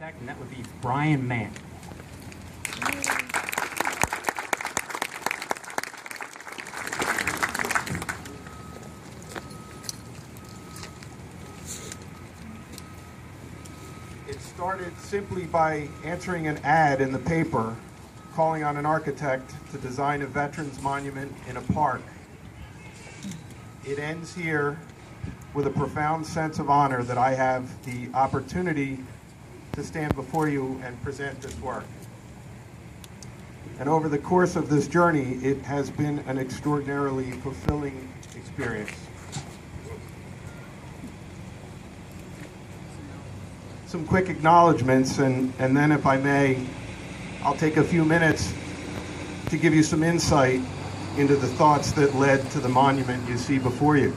architect, and that would be Brian Mann. It started simply by answering an ad in the paper calling on an architect to design a veterans monument in a park. It ends here with a profound sense of honor that I have the opportunity to stand before you and present this work. And over the course of this journey, it has been an extraordinarily fulfilling experience. Some quick acknowledgments, and then if I may, I'll take a few minutes to give you some insight into the thoughts that led to the monument you see before you.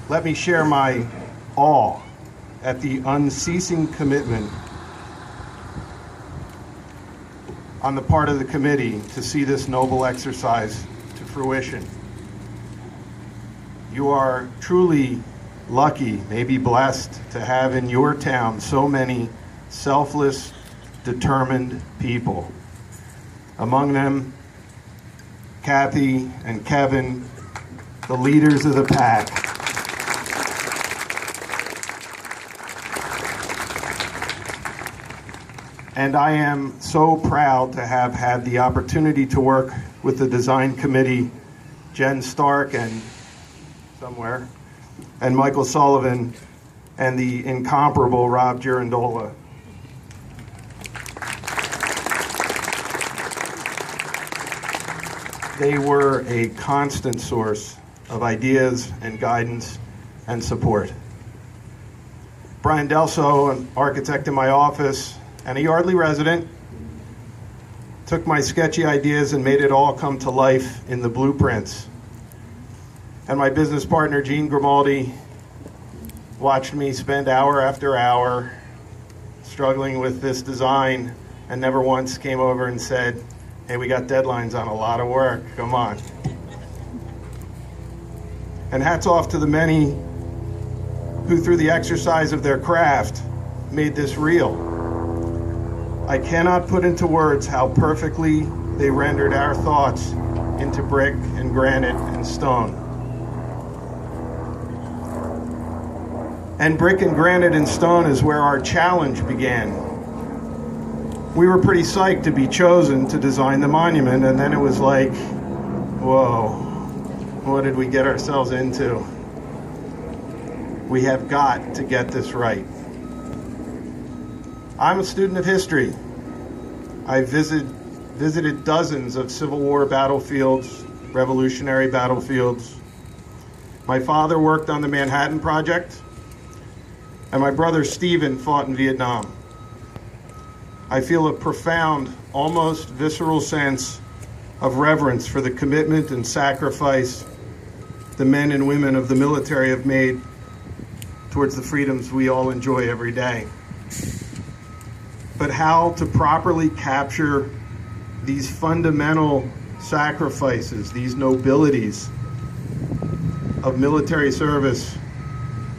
Let me share my awe at the unceasing commitment on the part of the committee to see this noble exercise to fruition. You are truly lucky, maybe blessed, to have in your town so many selfless, determined people. Among them, Kathy and Kevin, the leaders of the pack. And I am so proud to have had the opportunity to work with the design committee, Jen Stark and Michael Sullivan, and the incomparable Rob Girandola. They were a constant source of ideas and guidance and support. Brian Delso, an architect in my office and a Yardley resident, took my sketchy ideas and made it all come to life in the blueprints. And my business partner, Gene Grimaldi, watched me spend hour after hour struggling with this design and never once came over and said, "Hey, we got deadlines on a lot of work, come on." And hats off to the many who, through the exercise of their craft, made this real. I cannot put into words how perfectly they rendered our thoughts into brick and granite and stone. And brick and granite and stone is where our challenge began. We were pretty psyched to be chosen to design the monument, and then it was like, whoa, what did we get ourselves into? We have got to get this right. I'm a student of history. I visited dozens of Civil War battlefields, Revolutionary battlefields. My father worked on the Manhattan Project, and my brother Stephen fought in Vietnam. I feel a profound, almost visceral sense of reverence for the commitment and sacrifice the men and women of the military have made towards the freedoms we all enjoy every day. But how to properly capture these fundamental sacrifices, these nobilities of military service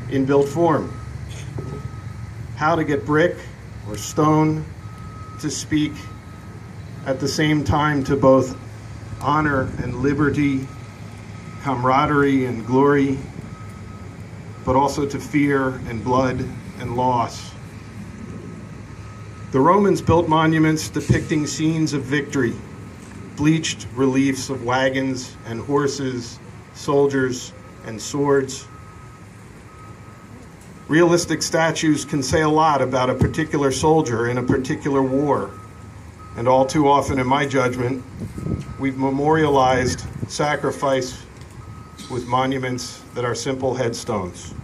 in built form. How to get brick or stone to speak at the same time to both honor and liberty, camaraderie and glory, but also to fear and blood and loss. The Romans built monuments depicting scenes of victory, bleached reliefs of wagons and horses, soldiers and swords. Realistic statues can say a lot about a particular soldier in a particular war, and all too often, in my judgment, we've memorialized sacrifice with monuments that are simple headstones.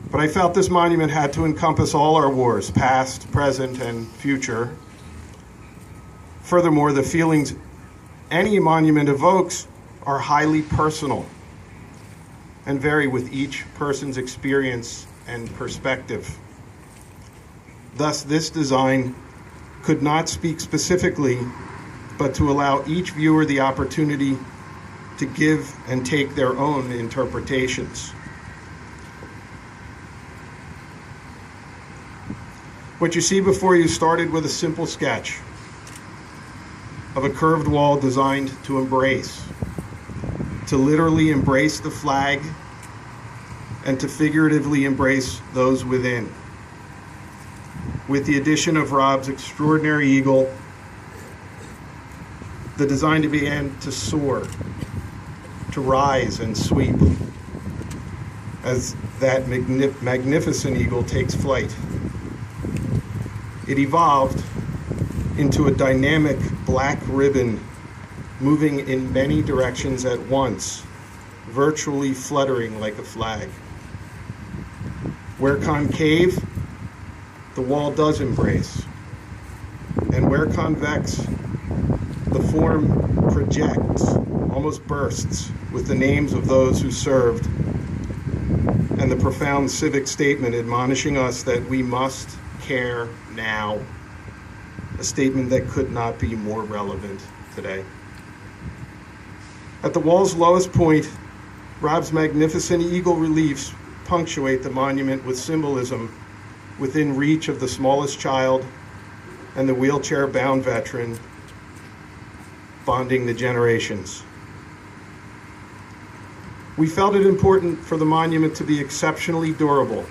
But I felt this monument had to encompass all our wars, past, present, and future. Furthermore, the feelings any monument evokes are highly personal and vary with each person's experience and perspective. Thus, this design could not speak specifically, but to allow each viewer the opportunity to give and take their own interpretations. What you see before you started with a simple sketch of a curved wall designed to literally embrace the flag and to figuratively embrace those within. With the addition of Rob's extraordinary eagle, the design began to soar, to rise and sweep as that magnificent eagle takes flight. It evolved into a dynamic black ribbon moving in many directions at once, virtually fluttering like a flag. Where concave, the wall does embrace, and where convex, the form projects, almost bursts, with the names of those who served, and the profound civic statement admonishing us that we must care now, a statement that could not be more relevant today. At the wall's lowest point, Rob's magnificent eagle reliefs punctuate the monument with symbolism within reach of the smallest child and the wheelchair-bound veteran bonding the generations. We felt it important for the monument to be exceptionally durable,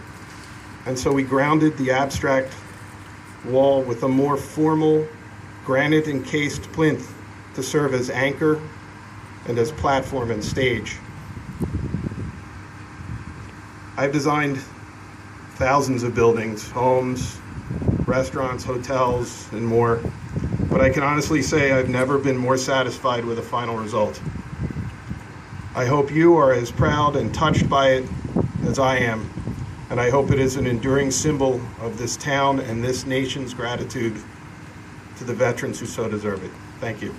and so we grounded the abstract wall with a more formal granite-encased plinth to serve as anchor and as platform and stage. I've designed thousands of buildings, homes, restaurants, hotels, and more, but I can honestly say I've never been more satisfied with the final result. I hope you are as proud and touched by it as I am, and I hope it is an enduring symbol of this town and this nation's gratitude to the veterans who so deserve it. Thank you.